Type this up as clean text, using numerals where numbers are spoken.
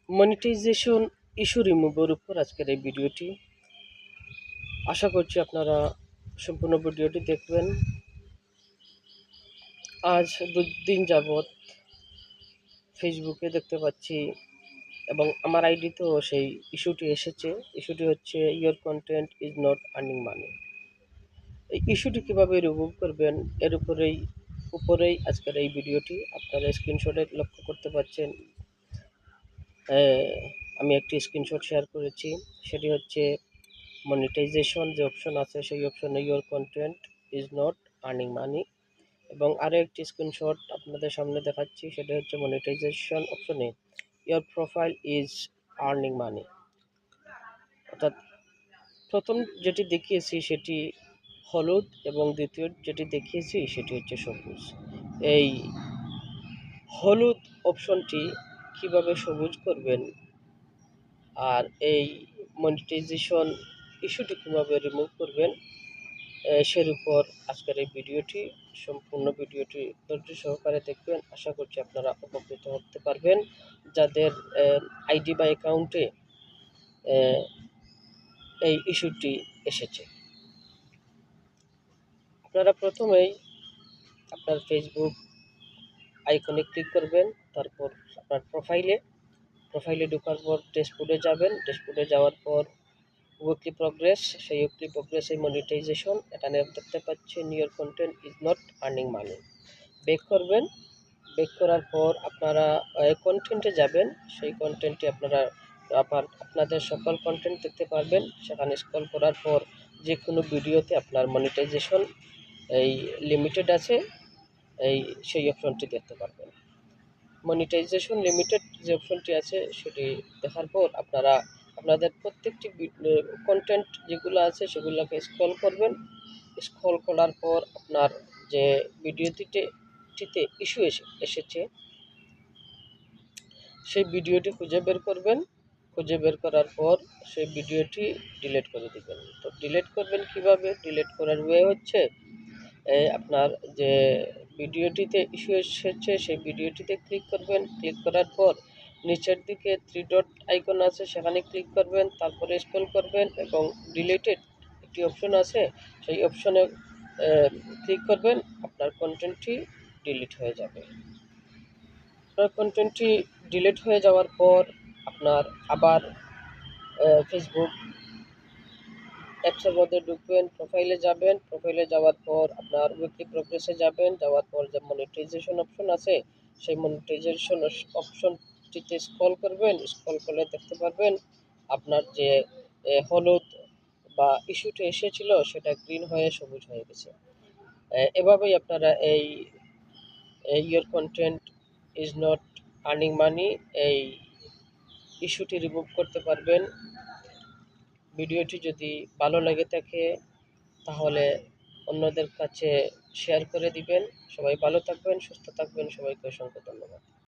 Monetization issue রিমুভের উপর আজকের এই ভিডিওটি। আশা করছি আপনারা সম্পূর্ণ ভিডিওটি দেখবেন। আজ দুদিন যাবৎ ফেসবুকে দেখতে পাচ্ছি এবং আমার আইডিতেও সেই ইস্যুটি এসেছে। ইস্যুটি হচ্ছে your content is not earning money. এই ইস্যুটি কীভাবে রিমুভ করবেন এর উপরেই আজকের এই ভিডিওটি। আপনারা স্ক্রিনশটে লক্ষ্য করতে পারছেন। আমি একটি স্ক্রিনশট শেয়ার করেছি, সেটি হচ্ছে মনিটাইজেশন যে অপশন আছে সেই অপশনে your content is not earning money, এবং আরও একটি স্ক্রিনশট আপনাদের সামনে দেখাচ্ছি, সেটা হচ্ছে মনিটাইজেশন অপশনে your profile is earning money. অর্থাৎ প্রথম যেটি দেখিয়েছি সেটি হলুদ এবং দ্বিতীয় যেটি দেখিয়েছি সেটি হচ্ছে সবুজ। এই হলুদ অপশনটি কিভাবে সবুজ করবেন আর এই মনিটাইজেশন ইস্যুটি কীভাবে রিমুভ করবেন সের উপর আজকের এই ভিডিওটি। সম্পূর্ণ ভিডিওটি ধৈর্য সহকারে দেখবেন। আশা করছি আপনারা উপকৃত হতে পারবেন। যাদের আইডি বা অ্যাকাউন্টে এই ইস্যুটি এসেছে, আপনারা প্রথমেই আপনার ফেসবুক আইকনে ক্লিক করবেন। তারপর আপনার প্রোফাইলে ঢোকার পর ড্যাশবোর্ডে যাবেন। ড্যাশবোর্ডে যাওয়ার পর উইকলি প্রোগ্রেস, সেই উইকলি প্রোগ্রেসে মনিটাইজেশন এটা দেখতে পাচ্ছেন your content is not earning money. Back করবেন। ব্যাক করার পর আপনারা কন্টেন্টে যাবেন। সেই কন্টেন্টে আপনারা আপনাদের সকল কন্টেন্ট দেখতে পারবেন। সেখানে স্ক্রল করার পর যে কোনো ভিডিওতে আপনার মনিটাইজেশন এই লিমিটেড আছে, সেই অপশনটি দেখতে পারবেন। মনিটাইজেশন লিমিটেড যে অপশনটি আছে সেটি দেখার পর আপনারা আপনাদের প্রত্যেকটি কন্টেন্ট যেগুলো আছে সেগুলোকে স্ক্রল করবেন। স্ক্রল করার পর আপনার যে ভিডিওটিতে ইস্যু এসেছে সেই ভিডিওটি খুঁজে বের করবেন। খুঁজে বের করার পর সেই ভিডিওটি ডিলিট করে দেবেন। তো ডিলিট করবেন কিভাবে? ডিলিট করার ওয়ে হচ্ছে আপনার যে ভিডিওটিতে ইস্যু এসেছে সেই ভিডিওটিতে ক্লিক করবেন। ক্লিক করার পর নিচের দিকে 3 ডট আইকন আছে, সেখানে ক্লিক করবেন। তারপরে স্ক্রল করবেন এবং ডিলিটেড একটি অপশন আছে, সেই অপশনে ক্লিক করবেন। আপনার কন্টেন্টটি ডিলিট হয়ে যাবে। আপনার কন্টেন্টটি ডিলিট হয়ে যাওয়ার পর আপনার আবার ফেসবুক অ্যাপসের মধ্যে ঢুকবেন, প্রোফাইলে যাবেন। প্রোফাইলে যাওয়ার পর আপনার উইকলি প্রোগ্রেসে যাবেন। যাওয়ার পর যে মনিটাইজেশন অপশন আছে সেই মনিটাইজেশন অপশনটিতে স্ক্রল করবেন। স্ক্রল করলে দেখতে পারবেন আপনার যে হলুদ বা ইস্যুটা এসেছিল সেটা গ্রিন হয়ে সবুজ হয়ে গেছে। এভাবেই আপনারা এই your content is not earning money এই ইস্যুটি রিমুভ করতে পারবেন। ভিডিওটি যদি ভালো লেগে থাকে তাহলে অন্যদের কাছে শেয়ার করে দিবেন। সবাই ভালো থাকবেন, সুস্থ থাকবেন। সবাইকে অসংখ্য ধন্যবাদ।